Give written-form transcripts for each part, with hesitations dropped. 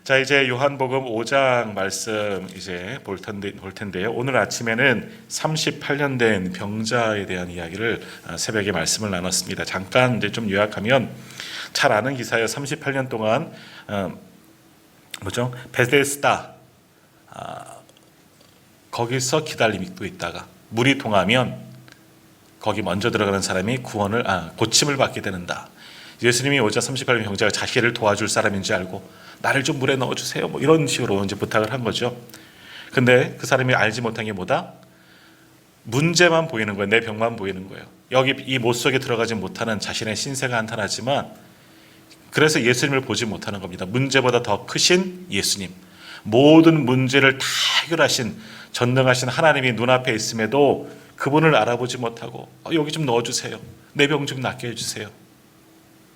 자, 이제 요한복음 5장 말씀 이제 볼 텐데요. 오늘 아침에는 38년 된 병자에 대한 이야기를 새벽에 말씀을 나눴습니다. 잠깐 이제 좀 요약하면 잘 아는 기사예요. 38년 동안 베데스다 거기서 기다리고 있다가 물이 동하면 거기 먼저 들어가는 사람이 고침을 받게 되는다. 예수님이 오자 38년 병자가 자기를 도와줄 사람인지 알고 나를 좀 물에 넣어주세요. 뭐 이런 식으로 이제 부탁을 한 거죠. 근데 그 사람이 알지 못한 게 뭐다? 문제만 보이는 거예요. 내 병만 보이는 거예요. 여기 이 못 속에 들어가지 못하는 자신의 신세가 한탄하지만 그래서 예수님을 보지 못하는 겁니다. 문제보다 더 크신 예수님. 모든 문제를 다 해결하신 전능하신 하나님이 눈앞에 있음에도 그분을 알아보지 못하고 여기 좀 넣어주세요. 내 병 좀 낫게 해주세요.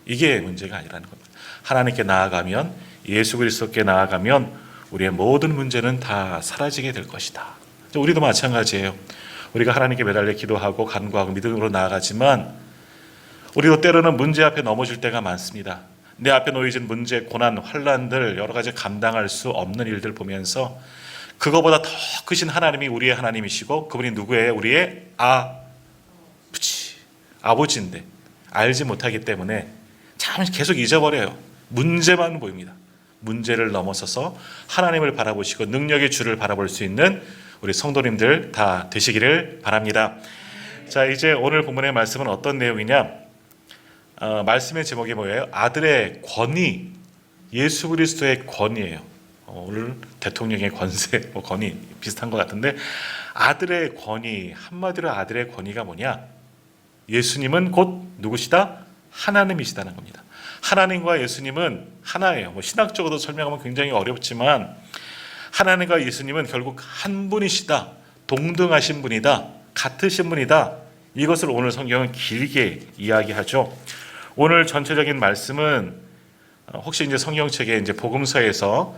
이게 문제가 아니라는 겁니다. 하나님께 나아가면 예수 그리스도께 나아가면 우리의 모든 문제는 다 사라지게 될 것이다. 우리도 마찬가지예요. 우리가 하나님께 매달려 기도하고 간구하고 믿음으로 나아가지만 우리도 때로는 문제 앞에 넘어질 때가 많습니다. 내 앞에 놓여진 문제, 고난, 환난들 여러 가지 감당할 수 없는 일들 보면서 그거보다 더 크신 하나님이 우리의 하나님이시고 그분이 누구예요? 우리의 아버지인데 알지 못하기 때문에 참 계속 잊어버려요. 문제만 보입니다. 문제를 넘어서서 하나님을 바라보시고 능력의 주를 바라볼 수 있는 우리 성도님들 다 되시기를 바랍니다. 자, 이제 오늘 본문의 말씀은 어떤 내용이냐? 말씀의 제목이 뭐예요? 아들의 권위, 예수 그리스도의 권위예요. 오늘 대통령의 권세, 권위 비슷한 것 같은데 아들의 권위, 한마디로 아들의 권위가 뭐냐? 예수님은 곧 누구시다? 하나님이시다는 겁니다. 하나님과 예수님은 하나예요. 신학적으로 설명하면 굉장히 어렵지만 하나님과 예수님은 결국 한 분이시다. 동등하신 분이다. 같으신 분이다. 이것을 오늘 성경은 길게 이야기하죠. 오늘 전체적인 말씀은 혹시 이제 성경책에 이제 복음서에서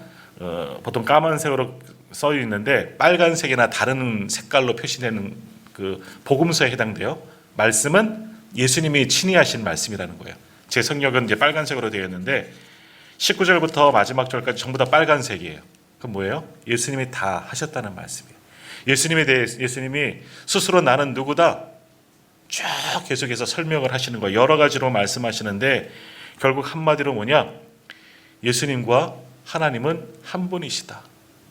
보통 까만색으로 써 있는데 빨간색이나 다른 색깔로 표시되는 그 복음서에 해당돼요. 말씀은 예수님이 친히 하신 말씀이라는 거예요. 제 성경은 이제 빨간색으로 되어 있는데 19절부터 마지막 절까지 전부 다 빨간색이에요. 그럼 뭐예요? 예수님이 다 하셨다는 말씀이에요. 예수님이 스스로 나는 누구다 쭉 계속해서 설명을 하시는 거예요. 여러 가지로 말씀하시는데 결국 한마디로 뭐냐? 예수님과 하나님은 한 분이시다.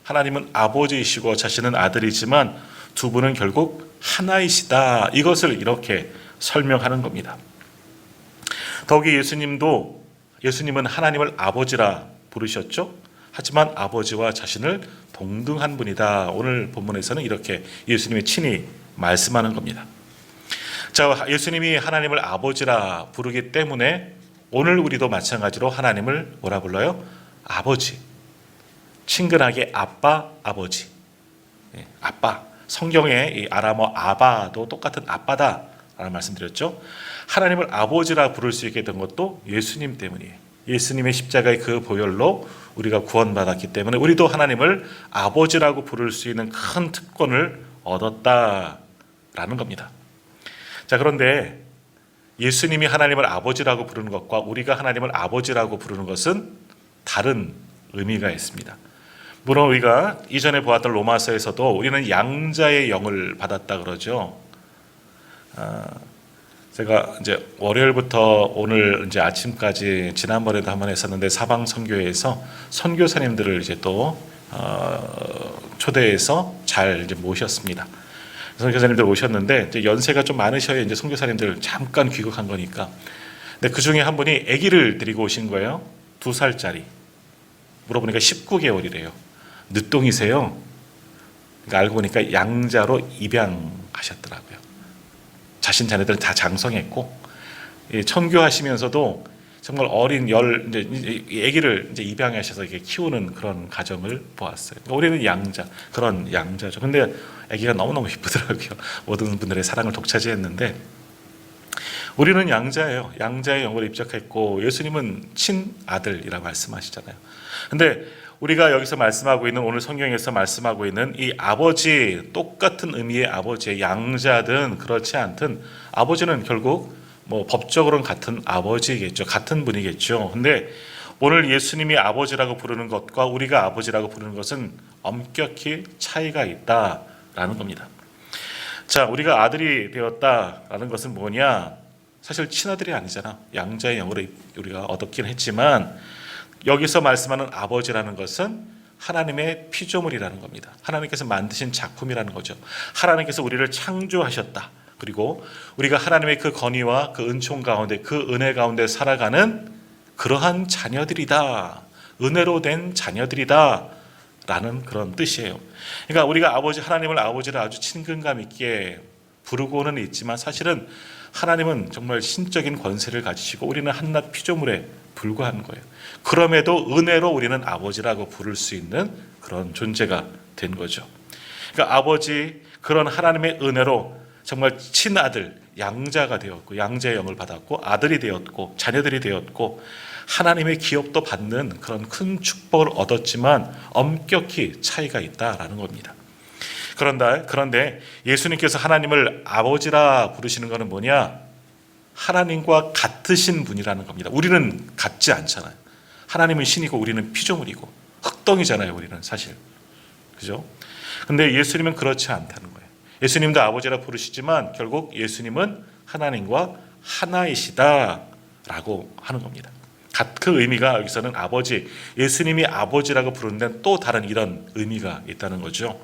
하나님은 아버지이시고 자신은 아들이지만 두 분은 결국 하나이시다. 이것을 이렇게 설명하는 겁니다. 더욱이 예수님은 하나님을 아버지라 부르셨죠. 하지만 아버지와 자신을 동등한 분이다. 오늘 본문에서는 이렇게 예수님이 친히 말씀하는 겁니다. 자, 예수님이 하나님을 아버지라 부르기 때문에 오늘 우리도 마찬가지로 하나님을 뭐라 불러요? 아버지. 친근하게 아빠, 아버지. 아빠. 성경에 이 아람어 아바도 똑같은 아빠다 라는 말씀드렸죠. 하나님을 아버지라 부를 수 있게 된 것도 예수님 때문이에요. 예수님의 십자가의 그 보혈로 우리가 구원받았기 때문에 우리도 하나님을 아버지라고 부를 수 있는 큰 특권을 얻었다라는 겁니다. 자, 그런데 예수님이 하나님을 아버지라고 부르는 것과 우리가 하나님을 아버지라고 부르는 것은 다른 의미가 있습니다. 물론 우리가 이전에 보았던 로마서에서도 우리는 양자의 영을 받았다 그러죠. 제가 이제 월요일부터 오늘 이제 아침까지 지난번에도 한번 했었는데 사방 선교회에서 선교사님들을 이제 또 초대해서 잘 이제 모셨습니다. 선교사님들 오셨는데 이제 연세가 좀 많으셔야 이제 선교사님들 잠깐 귀국한 거니까. 근데 그 중에 한 분이 아기를 데리고 오신 거예요. 2살짜리. 물어보니까 19개월이래요. 늦둥이세요. 그러니까 알고 보니까 양자로 입양하셨더라고요. 자신 자녀들은 다 장성했고 천교하시면서도 정말 어린 이제 아기를 이제 입양하셔서 이렇게 키우는 그런 가정을 보았어요. 우리는 그런 양자죠. 근데 아기가 너무너무 이쁘더라고요. 모든 분들의 사랑을 독차지했는데 우리는 양자예요. 양자의 영으로 입적했고 예수님은 친아들이라고 말씀하시잖아요. 근데 우리가 여기서 말씀하고 있는 오늘 성경에서 말씀하고 있는 이 아버지, 똑같은 의미의 아버지의 양자든 그렇지 않든 아버지는 결국 법적으로는 같은 아버지겠죠. 같은 분이겠죠. 근데 오늘 예수님이 아버지라고 부르는 것과 우리가 아버지라고 부르는 것은 엄격히 차이가 있다라는 겁니다. 자, 우리가 아들이 되었다라는 것은 뭐냐? 사실 친아들이 아니잖아. 양자의 영으로 우리가 얻었긴 했지만 여기서 말씀하는 아버지라는 것은 하나님의 피조물이라는 겁니다. 하나님께서 만드신 작품이라는 거죠. 하나님께서 우리를 창조하셨다. 그리고 우리가 하나님의 그 건의와 그 은총 가운데, 그 은혜 가운데 살아가는 그러한 자녀들이다. 은혜로 된 자녀들이다. 라는 그런 뜻이에요. 그러니까 우리가 아버지, 하나님을 아버지를 아주 친근감 있게 부르고는 있지만 사실은 하나님은 정말 신적인 권세를 가지시고 우리는 한낱 피조물에 불과한 거예요. 그럼에도 은혜로 우리는 아버지라고 부를 수 있는 그런 존재가 된 거죠. 그러니까 아버지, 그런 하나님의 은혜로 정말 친아들, 양자가 되었고 양자의 영을 받았고 아들이 되었고 자녀들이 되었고 하나님의 기업도 받는 그런 큰 축복을 얻었지만 엄격히 차이가 있다라는 겁니다. 그런데 예수님께서 하나님을 아버지라 부르시는 것은 뭐냐? 하나님과 같으신 분이라는 겁니다. 우리는 같지 않잖아요. 하나님은 신이고 우리는 피조물이고 흙덩이잖아요. 우리는 사실. 그죠? 근데 예수님은 그렇지 않다는 거예요. 예수님도 아버지라 부르시지만 결국 예수님은 하나님과 하나이시다라고 하는 겁니다. 그 의미가 여기서는 아버지, 예수님이 아버지라고 부르는 데는 또 다른 이런 의미가 있다는 거죠.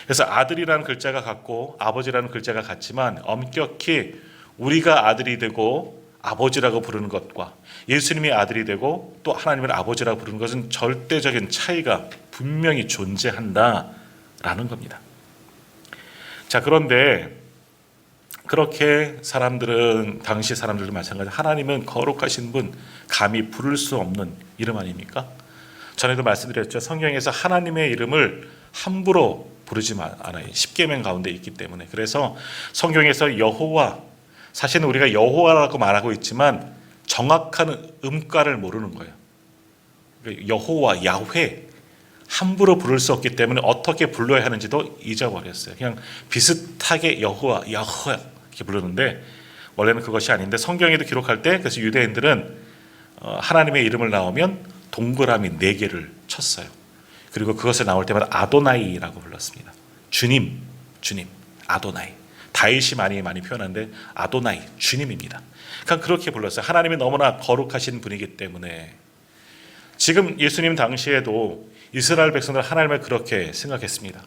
그래서 아들이라는 글자가 같고 아버지라는 글자가 같지만 엄격히 우리가 아들이 되고 아버지라고 부르는 것과 예수님이 아들이 되고 또 하나님을 아버지라고 부르는 것은 절대적인 차이가 분명히 존재한다라는 겁니다. 자, 그런데 그렇게 사람들은, 당시 사람들도 마찬가지, 하나님은 거룩하신 분, 감히 부를 수 없는 이름 아닙니까? 전에도 말씀드렸죠. 성경에서 하나님의 이름을 함부로 부르지 않아요. 십계명 가운데 있기 때문에. 그래서 성경에서 여호와, 사실은 우리가 여호와라고 말하고 있지만 정확한 음가를 모르는 거예요. 여호와, 야훼, 함부로 부를 수 없기 때문에 어떻게 불러야 하는지도 잊어버렸어요. 그냥 비슷하게 여호와, 야훼 이렇게 부르는데 원래는 그것이 아닌데 성경에도 기록할 때, 그래서 유대인들은 하나님의 이름을 나오면 동그라미 4개를 쳤어요. 그리고 그것을 나올 때마다 아도나이라고 불렀습니다. 주님, 아도나이. 다윗이 많이 표현하는데 아도나이, 주님입니다. 그러니까 그렇게 불렀어요. 하나님이 너무나 거룩하신 분이기 때문에. 지금 예수님 당시에도 이스라엘 백성들 하나님을 그렇게 생각했습니다.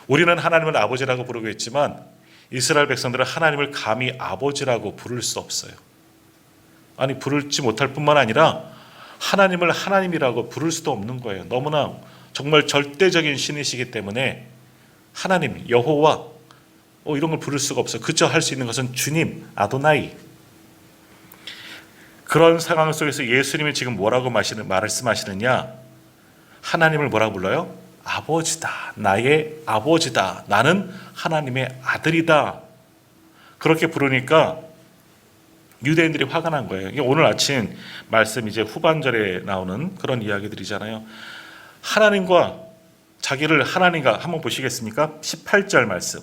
우리는 하나님을 아버지라고 부르고 있지만 이스라엘 백성들은 하나님을 감히 아버지라고 부를 수 없어요. 아니, 부르지 못할 뿐만 아니라 하나님을 하나님이라고 부를 수도 없는 거예요. 너무나 정말 절대적인 신이시기 때문에 하나님, 여호와 이런 걸 부를 수가 없어요. 그저 할 수 있는 것은 주님, 아도나이. 그런 상황 속에서 예수님이 지금 뭐라고 말씀하시느냐? 하나님을 뭐라고 불러요? 아버지다. 나의 아버지다. 나는 하나님의 아들이다. 그렇게 부르니까 유대인들이 화가 난 거예요. 오늘 아침 말씀 이제 후반절에 나오는 그런 이야기들이잖아요. 하나님과 자기를 하나님과 한번 보시겠습니까? 18절 말씀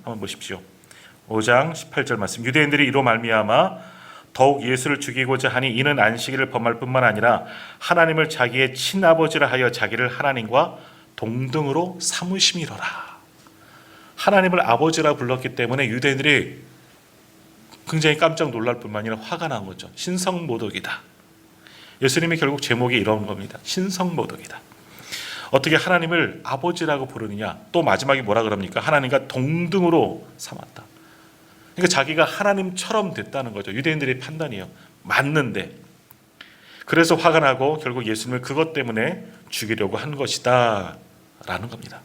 한번 보십시오. 5장 18절 말씀. 유대인들이 이로 말미암아 더욱 예수를 죽이고자 하니 이는 안식일을 범할 뿐만 아니라 하나님을 자기의 친아버지라 하여 자기를 하나님과 동등으로 삼으심이로라. 하나님을 아버지라 불렀기 때문에 유대인들이 굉장히 깜짝 놀랄 뿐만 아니라 화가 난 거죠. 신성모독이다. 예수님이 결국 제목이 이런 겁니다. 신성모독이다. 어떻게 하나님을 아버지라고 부르느냐. 또 마지막에 뭐라 그럽니까? 하나님과 동등으로 삼았다. 그러니까 자기가 하나님처럼 됐다는 거죠. 유대인들의 판단이에요. 맞는데. 그래서 화가 나고 결국 예수님을 그것 때문에 죽이려고 한 것이다 라는 겁니다.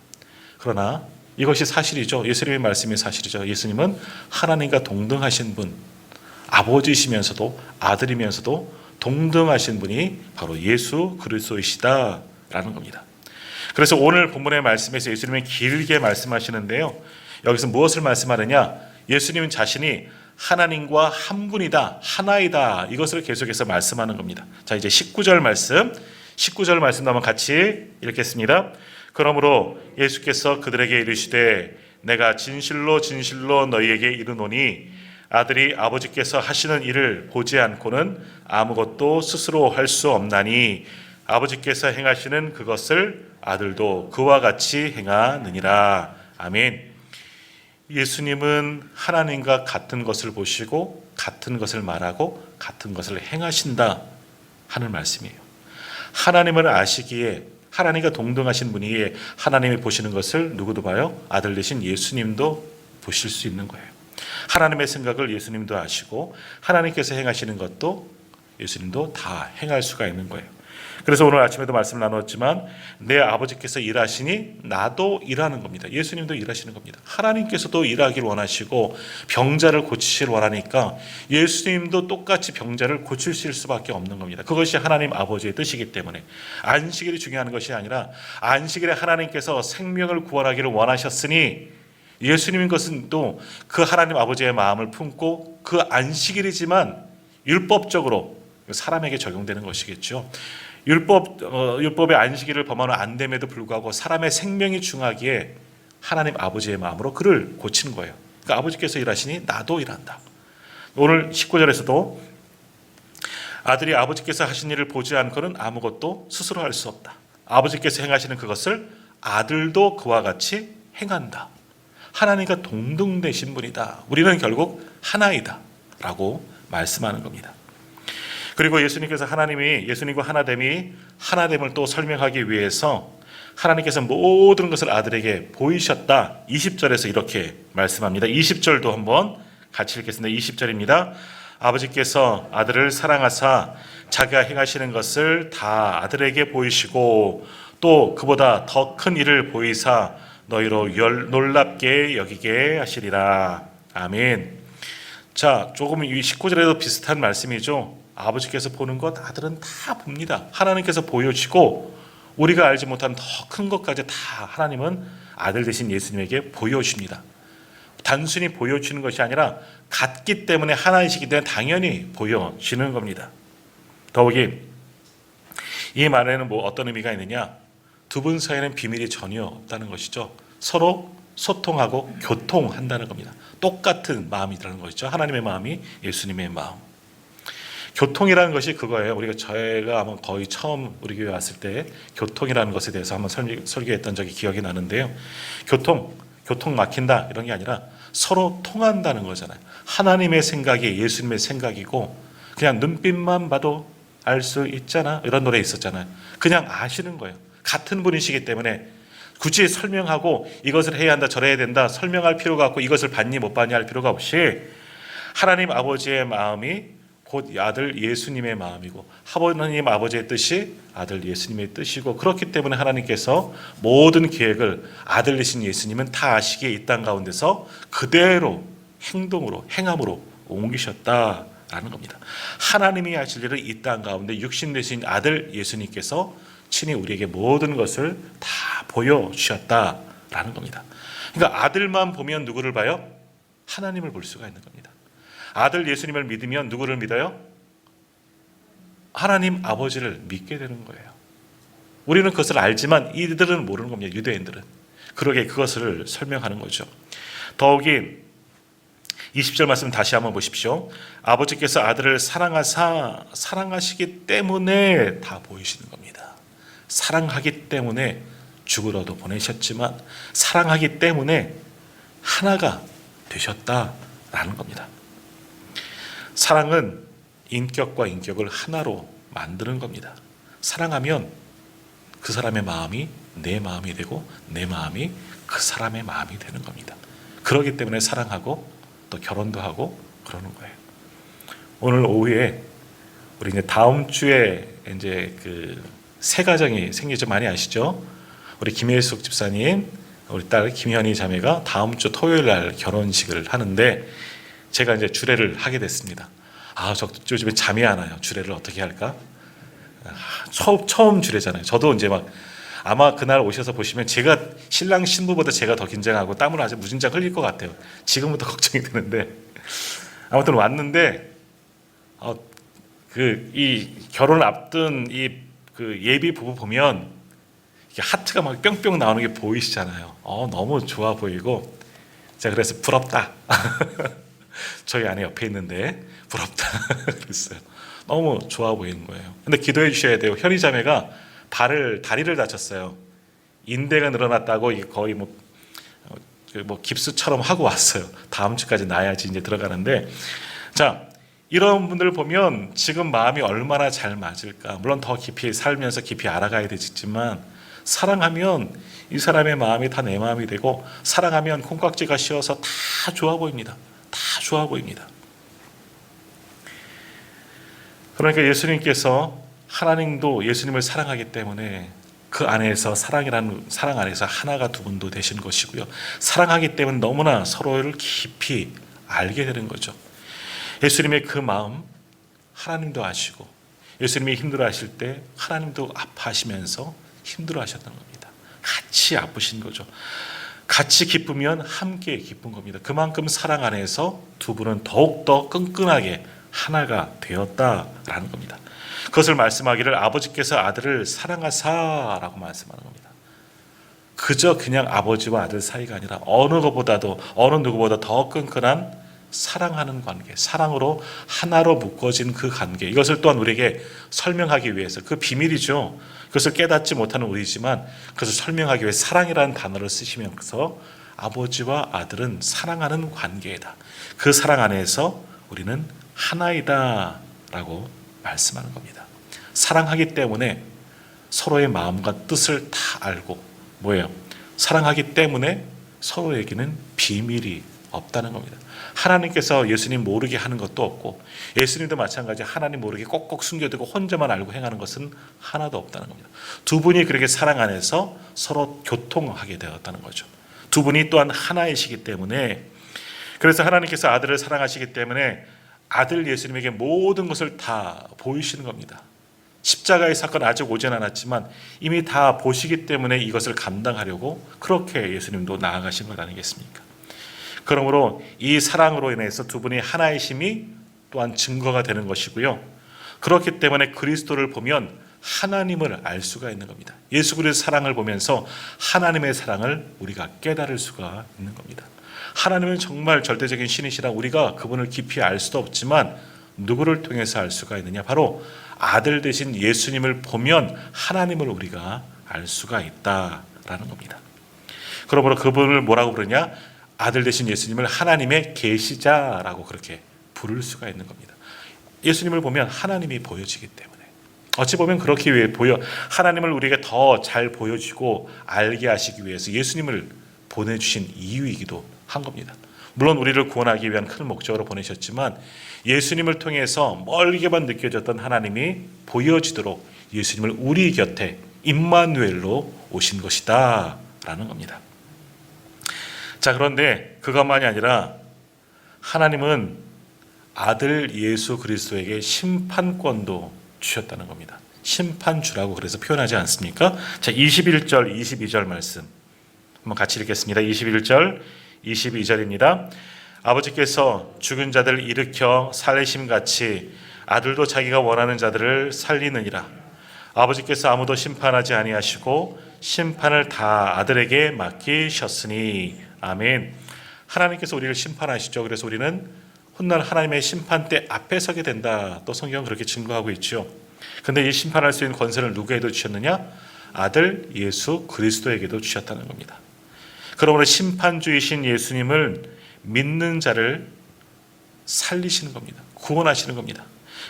그러나 이것이 사실이죠. 예수님의 말씀이 사실이죠. 예수님은 하나님과 동등하신 분, 아버지시면서도 아들이면서도 동등하신 분이 바로 예수 그리스도이시다라는 겁니다. 그래서 오늘 본문의 말씀에서 예수님은 길게 말씀하시는데요. 여기서 무엇을 말씀하느냐? 예수님 자신이 하나님과 한 분이다, 하나이다, 이것을 계속해서 말씀하는 겁니다. 자, 이제 19절 말씀 한번 같이 읽겠습니다. 그러므로 예수께서 그들에게 이르시되 내가 진실로 진실로 너희에게 이르노니 아들이 아버지께서 하시는 일을 보지 않고는 아무것도 스스로 할 수 없나니 아버지께서 행하시는 그것을 아들도 그와 같이 행하느니라. 아멘. 예수님은 하나님과 같은 것을 보시고 같은 것을 말하고 같은 것을 행하신다 하는 말씀이에요. 하나님을 아시기에, 하나님과 동등하신 분이기에 하나님이 보시는 것을 누구도 봐요? 아들 되신 예수님도 보실 수 있는 거예요. 하나님의 생각을 예수님도 아시고 하나님께서 행하시는 것도 예수님도 다 행할 수가 있는 거예요. 그래서 오늘 아침에도 말씀을 나눴지만 내 아버지께서 일하시니 나도 일하는 겁니다. 예수님도 일하시는 겁니다. 하나님께서도 일하기를 원하시고 병자를 고치시길 원하니까 예수님도 똑같이 병자를 고치실 수밖에 없는 겁니다. 그것이 하나님 아버지의 뜻이기 때문에 안식일이 중요한 것이 아니라 안식일에 하나님께서 생명을 구원하기를 원하셨으니 예수님인 것은 또 그 하나님 아버지의 마음을 품고 그 안식일이지만 율법적으로 사람에게 적용되는 것이겠죠. 율법의 안식일을 범하면 안 됨에도 불구하고 사람의 생명이 중하기에 하나님 아버지의 마음으로 그를 고치는 거예요. 그러니까 아버지께서 일하시니 나도 일한다. 오늘 19절에서도 아들이 아버지께서 하신 일을 보지 않고는 아무것도 스스로 할 수 없다. 아버지께서 행하시는 그것을 아들도 그와 같이 행한다. 하나님과 동등되신 분이다. 우리는 결국 하나이다 라고 말씀하는 겁니다. 그리고 예수님께서 예수님과 하나됨을 또 설명하기 위해서 하나님께서 모든 것을 아들에게 보이셨다. 20절에서 이렇게 말씀합니다. 20절도 한번 같이 읽겠습니다. 20절입니다. 아버지께서 아들을 사랑하사 자기가 행하시는 것을 다 아들에게 보이시고 또 그보다 더 큰 일을 보이사 너희로 놀랍게 여기게 하시리라. 아멘. 자, 조금 이 19절에도 비슷한 말씀이죠. 아버지께서 보는 것 아들은 다 봅니다. 하나님께서 보여주시고 우리가 알지 못한 더 큰 것까지 다 하나님은 아들 되신 예수님에게 보여주십니다. 단순히 보여주는 것이 아니라 같기 때문에 하나이시기 때문에 당연히 보여주는 겁니다. 더욱이 이 말에는 어떤 의미가 있느냐? 두 분 사이에는 비밀이 전혀 없다는 것이죠. 서로 소통하고 교통한다는 겁니다. 똑같은 마음이라는 것이죠. 하나님의 마음이 예수님의 마음. 교통이라는 것이 그거예요. 저희가 아마 거의 처음 우리 교회 왔을 때 교통이라는 것에 대해서 한번 설교했던 적이 기억이 나는데요. 교통 막힌다 이런 게 아니라 서로 통한다는 거잖아요. 하나님의 생각이 예수님의 생각이고 그냥 눈빛만 봐도 알 수 있잖아. 이런 노래 있었잖아요. 그냥 아시는 거예요. 같은 분이시기 때문에 굳이 설명하고 이것을 해야 한다 저래야 된다 설명할 필요가 없고 이것을 받니 못 받니 할 필요가 없이 하나님 아버지의 마음이 곧 아들 예수님의 마음이고 하나님 아버지의 뜻이 아들 예수님의 뜻이고 그렇기 때문에 하나님께서 모든 계획을 아들 되신 예수님은 다 아시기에 이 땅 가운데서 그대로 행함으로 옮기셨다라는 겁니다. 하나님이 하실 일을 이 땅 가운데 육신 되신 아들 예수님께서 친히 우리에게 모든 것을 다 보여주셨다라는 겁니다. 그러니까 아들만 보면 누구를 봐요? 하나님을 볼 수가 있는 겁니다. 아들 예수님을 믿으면 누구를 믿어요? 하나님 아버지를 믿게 되는 거예요. 우리는 그것을 알지만 이들은 모르는 겁니다. 유대인들은. 그러게 그것을 설명하는 거죠. 더욱이 20절 말씀 다시 한번 보십시오. 아버지께서 아들을 사랑하시기 때문에 다 보이시는 겁니다. 사랑하기 때문에 죽으러도 보내셨지만 사랑하기 때문에 하나가 되셨다라는 겁니다. 사랑은 인격과 인격을 하나로 만드는 겁니다. 사랑하면 그 사람의 마음이 내 마음이 되고 내 마음이 그 사람의 마음이 되는 겁니다. 그렇기 때문에 사랑하고 또 결혼도 하고 그러는 거예요. 오늘 오후에 우리 이제 다음 주에 이제 새 가정이 생기죠. 많이 아시죠? 우리 김혜숙 집사님, 우리 딸 김현희 자매가 다음 주 토요일 날 결혼식을 하는데 제가 이제 주례를 하게 됐습니다. 저 요즘에 잠이 안 와요. 주례를 어떻게 할까? 처음 주례잖아요. 저도 이제 아마 그날 오셔서 보시면 제가 신랑 신부보다 제가 더 긴장하고 땀을 아주 무진장 흘릴 것 같아요. 지금부터 걱정이 되는데 아무튼 왔는데 이 결혼 앞둔 예비 부부 보면 하트가 막 뿅뿅 나오는 게 보이시잖아요. 너무 좋아 보이고 제가 그래서 부럽다. 저희 아내 옆에 있는데 부럽다 그랬어요. 너무 좋아 보이는 거예요. 근데 기도해 주셔야 돼요. 현희 자매가 다리를 다쳤어요. 인대가 늘어났다고 이게 거의 뭐 깁스처럼 하고 왔어요. 다음 주까지 나야지 이제 들어가는데, 자, 이런 분들을 보면 지금 마음이 얼마나 잘 맞을까. 물론 더 깊이 살면서 깊이 알아가야 되겠지만, 사랑하면 이 사람의 마음이 다 내 마음이 되고, 사랑하면 콩깍지가 씌어서 다 좋아 보입니다. 다 좋아 보입니다. 그러니까 예수님께서, 하나님도 예수님을 사랑하기 때문에 그 안에서 사랑 안에서 하나가 두 분도 되신 것이고요. 사랑하기 때문에 너무나 서로를 깊이 알게 되는 거죠. 예수님의 그 마음 하나님도 아시고, 예수님이 힘들어하실 때 하나님도 아파하시면서 힘들어하셨던 겁니다. 같이 아프신 거죠. 같이 기쁘면 함께 기쁜 겁니다. 그만큼 사랑 안에서 두 분은 더욱더 끈끈하게 하나가 되었다라는 겁니다. 그것을 말씀하기를 아버지께서 아들을 사랑하사라고 말씀하는 겁니다. 그저 그냥 아버지와 아들 사이가 아니라 어느 누구보다 더 끈끈한 사랑하는 관계, 사랑으로 하나로 묶어진 그 관계, 이것을 또한 우리에게 설명하기 위해서, 그 비밀이죠. 그것을 깨닫지 못하는 우리지만 그것을 설명하기 위해 사랑이라는 단어를 쓰시면서 아버지와 아들은 사랑하는 관계이다. 그 사랑 안에서 우리는 하나이다 라고 말씀하는 겁니다. 사랑하기 때문에 서로의 마음과 뜻을 다 알고, 뭐예요? 사랑하기 때문에 서로에게는 비밀이 없다는 겁니다. 하나님께서 예수님 모르게 하는 것도 없고, 예수님도 마찬가지 하나님 모르게 꼭꼭 숨겨두고 혼자만 알고 행하는 것은 하나도 없다는 겁니다. 두 분이 그렇게 사랑 안에서 서로 교통하게 되었다는 거죠. 두 분이 또한 하나이시기 때문에, 그래서 하나님께서 아들을 사랑하시기 때문에 아들 예수님에게 모든 것을 다 보이시는 겁니다. 십자가의 사건 아직 오진 않았지만 이미 다 보시기 때문에 이것을 감당하려고 그렇게 예수님도 나아가신 것 아니겠습니까? 그러므로 이 사랑으로 인해서 두 분이 하나이심이 또한 증거가 되는 것이고요. 그렇기 때문에 그리스도를 보면 하나님을 알 수가 있는 겁니다. 예수 그리스도의 사랑을 보면서 하나님의 사랑을 우리가 깨달을 수가 있는 겁니다. 하나님은 정말 절대적인 신이시라 우리가 그분을 깊이 알 수도 없지만 누구를 통해서 알 수가 있느냐? 바로 아들 되신 예수님을 보면 하나님을 우리가 알 수가 있다라는 겁니다. 그러므로 그분을 뭐라고 부르냐? 아들 되신 예수님을 하나님의 계시자라고 그렇게 부를 수가 있는 겁니다. 예수님을 보면 하나님이 보여지기 때문에, 어찌 보면 그렇게 위해 하나님을 우리에게 더 잘 보여주고 알게 하시기 위해서 예수님을 보내주신 이유이기도 한 겁니다. 물론 우리를 구원하기 위한 큰 목적으로 보내셨지만 예수님을 통해서 멀게만 느껴졌던 하나님이 보여지도록 예수님을 우리 곁에 임마누엘로 오신 것이다 라는 겁니다. 자, 그런데 그것만이 아니라 하나님은 아들 예수 그리스도에게 심판권도 주셨다는 겁니다. 심판주라고 그래서 표현하지 않습니까? 자, 21절 22절 말씀 한번 같이 읽겠습니다. 21절 22절입니다. 아버지께서 죽은 자들 일으켜 살리심같이 아들도 자기가 원하는 자들을 살리느니라. 아버지께서 아무도 심판하지 아니하시고 심판을 다 아들에게 맡기셨으니. 아멘. 하나님께서 우리를 심판하시죠. 그래서 우리는 훗날 하나님의 심판대 앞에 서게 된다. 또 성경은 그렇게 증거하고 있죠. 그런데 이 심판할 수 있는 권세를 누구에게 주셨느냐? 아들 예수 그리스도에게도 주셨다는 겁니다. 그러므로 심판주이신 예수님을 믿는 자를 살리시는 겁니다. 구원하시는 겁니다.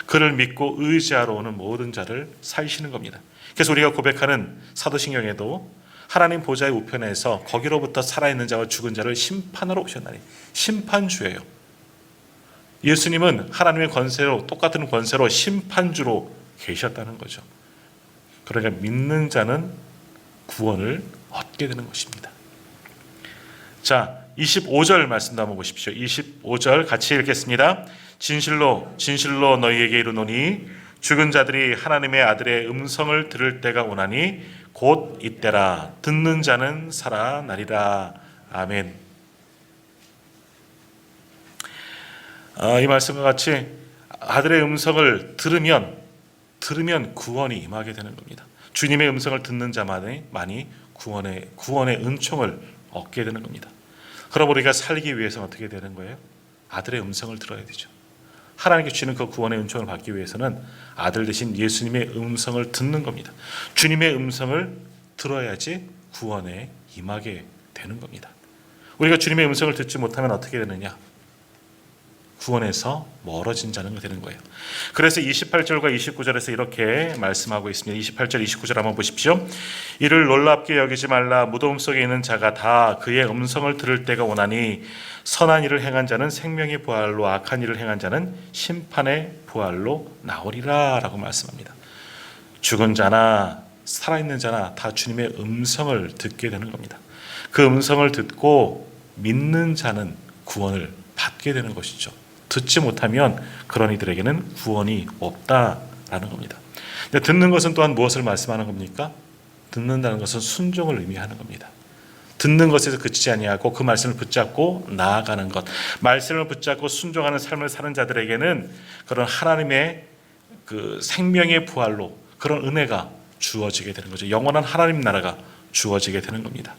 그를 믿고 의지하러 오는 모든 자를 살리시는 겁니다. 그래서 우리가 고백하는 사도신경에도 하나님 보좌의 우편에서 거기로부터 살아있는 자와 죽은 자를 심판하러 오셨나니, 심판주예요. 예수님은 하나님의 권세로, 똑같은 권세로 심판주로 계셨다는 거죠. 그러니까 믿는 자는 구원을 얻게 되는 것입니다. 자, 25절 말씀도 한번 보십시오. 25절 같이 읽겠습니다. 진실로 진실로 너희에게 이르노니 죽은 자들이 하나님의 아들의 음성을 들을 때가 오나니 곧 이때라. 듣는 자는 살아나리라. 아멘. 이 말씀과 같이 아들의 음성을 들으면 구원이 임하게 되는 겁니다. 주님의 음성을 듣는 자만이 구원의 은총을 얻게 되는 겁니다. 그럼 우리가 살기 위해서는 어떻게 되는 거예요? 아들의 음성을 들어야 되죠. 하나님께 주시는 그 구원의 은총을 받기 위해서는 아들 대신 예수님의 음성을 듣는 겁니다. 주님의 음성을 들어야지 구원에 임하게 되는 겁니다. 우리가 주님의 음성을 듣지 못하면 어떻게 되느냐? 구원에서 멀어진 자는 되는 거예요. 그래서 28절과 29절에서 이렇게 말씀하고 있습니다. 28절, 29절 한번 보십시오. 이를 놀랍게 여기지 말라. 무덤 속에 있는 자가 다 그의 음성을 들을 때가 오나니 선한 일을 행한 자는 생명의 부활로, 악한 일을 행한 자는 심판의 부활로 나오리라 라고 말씀합니다. 죽은 자나 살아있는 자나 다 주님의 음성을 듣게 되는 겁니다. 그 음성을 듣고 믿는 자는 구원을 받게 되는 것이죠. 듣지 못하면 그런 이들에게는 구원이 없다라는 겁니다. 근데 듣는 것은 또한 무엇을 말씀하는 겁니까? 듣는다는 것은 순종을 의미하는 겁니다. 듣는 것에서 그치지 아니하고 그 말씀을 붙잡고 나아가는 것, 말씀을 붙잡고 순종하는 삶을 사는 자들에게는 그런 하나님의 그 생명의 부활로 그런 은혜가 주어지게 되는 거죠. 영원한 하나님 나라가 주어지게 되는 겁니다.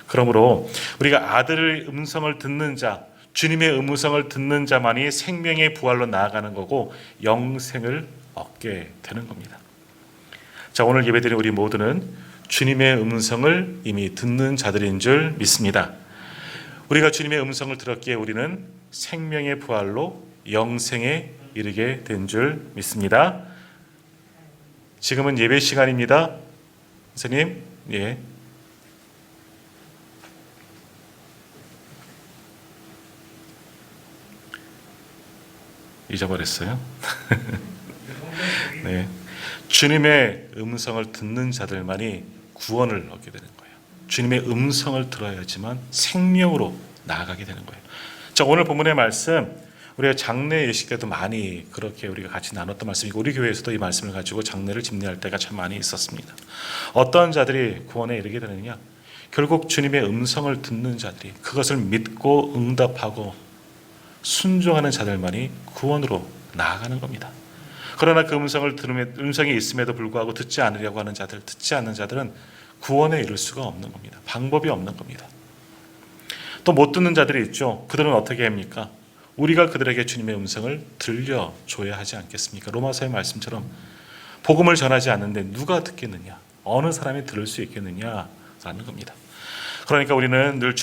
그러므로 우리가 아들의 음성을 듣는 자, 주님의 음성을 듣는 자만이 생명의 부활로 나아가는 거고 영생을 얻게 되는 겁니다. 자, 오늘 예배드린 우리 모두는 주님의 음성을 이미 듣는 자들인 줄 믿습니다. 우리가 주님의 음성을 들었기에 우리는 생명의 부활로 영생에 이르게 된 줄 믿습니다. 지금은 예배 시간입니다. 선생님, 예. 잊어버렸어요. 네. 주님의 음성을 듣는 자들만이 구원을 얻게 되는 거예요. 주님의 음성을 들어야지만 생명으로 나아가게 되는 거예요. 자, 오늘 본문의 말씀 우리가 장례 예식 때도 많이 그렇게 우리가 같이 나눴던 말씀이고 우리 교회에서도 이 말씀을 가지고 장례를 집례할 때가 참 많이 있었습니다. 어떤 자들이 구원에 이르게 되느냐? 결국 주님의 음성을 듣는 자들이 그것을 믿고 응답하고 순종하는 자들만이 구원으로 나아가는 겁니다. 그러나 그 음성을 들으면 음성이 있음에도 불구하고 듣지 않으려고 하는 자들, 듣지 않는 자들은 구원에 이를 수가 없는 겁니다. 방법이 없는 겁니다. 또 못 듣는 자들이 있죠. 그들은 어떻게 합니까? 우리가 그들에게 주님의 음성을 들려줘야 하지 않겠습니까? 로마서의 말씀처럼 복음을 전하지 않는데 누가 듣겠느냐? 어느 사람이 들을 수 있겠느냐라는 겁니다. 그러니까 우리는 늘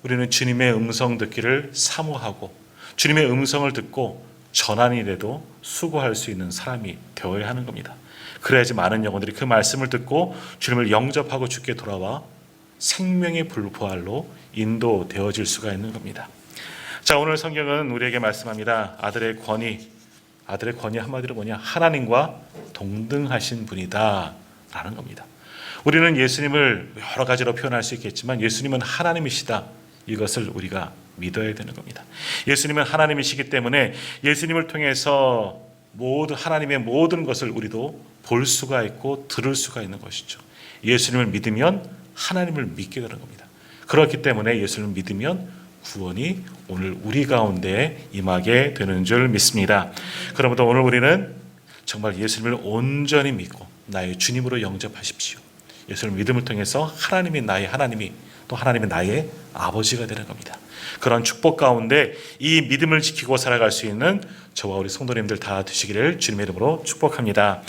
우리는 주님의 음성 듣기를 사모하고 주님의 음성을 듣고 전하는 일에도 수고할 수 있는 사람이 되어야 하는 겁니다. 그래야지 많은 영혼들이 그 말씀을 듣고 주님을 영접하고 주께 돌아와 생명의 부활로 인도되어질 수가 있는 겁니다. 자, 오늘 성경은 우리에게 말씀합니다. 아들의 권위 한마디로 뭐냐? 하나님과 동등하신 분이다 라는 겁니다. 우리는 예수님을 여러 가지로 표현할 수 있겠지만 예수님은 하나님이시다. 이것을 우리가 믿어야 되는 겁니다. 예수님은 하나님이시기 때문에 예수님을 통해서 하나님의 모든 것을 우리도 볼 수가 있고 들을 수가 있는 것이죠. 예수님을 믿으면 하나님을 믿게 되는 겁니다. 그렇기 때문에 예수님을 믿으면 구원이 오늘 우리 가운데 임하게 되는 줄 믿습니다. 그러므로 오늘 우리는 정말 예수님을 온전히 믿고 나의 주님으로 영접하십시오. 예수를 믿음을 통해서 하나님이 또 하나님이 나의 아버지가 되는 겁니다. 그런 축복 가운데 이 믿음을 지키고 살아갈 수 있는 저와 우리 성도님들 다 되시기를 주님의 이름으로 축복합니다.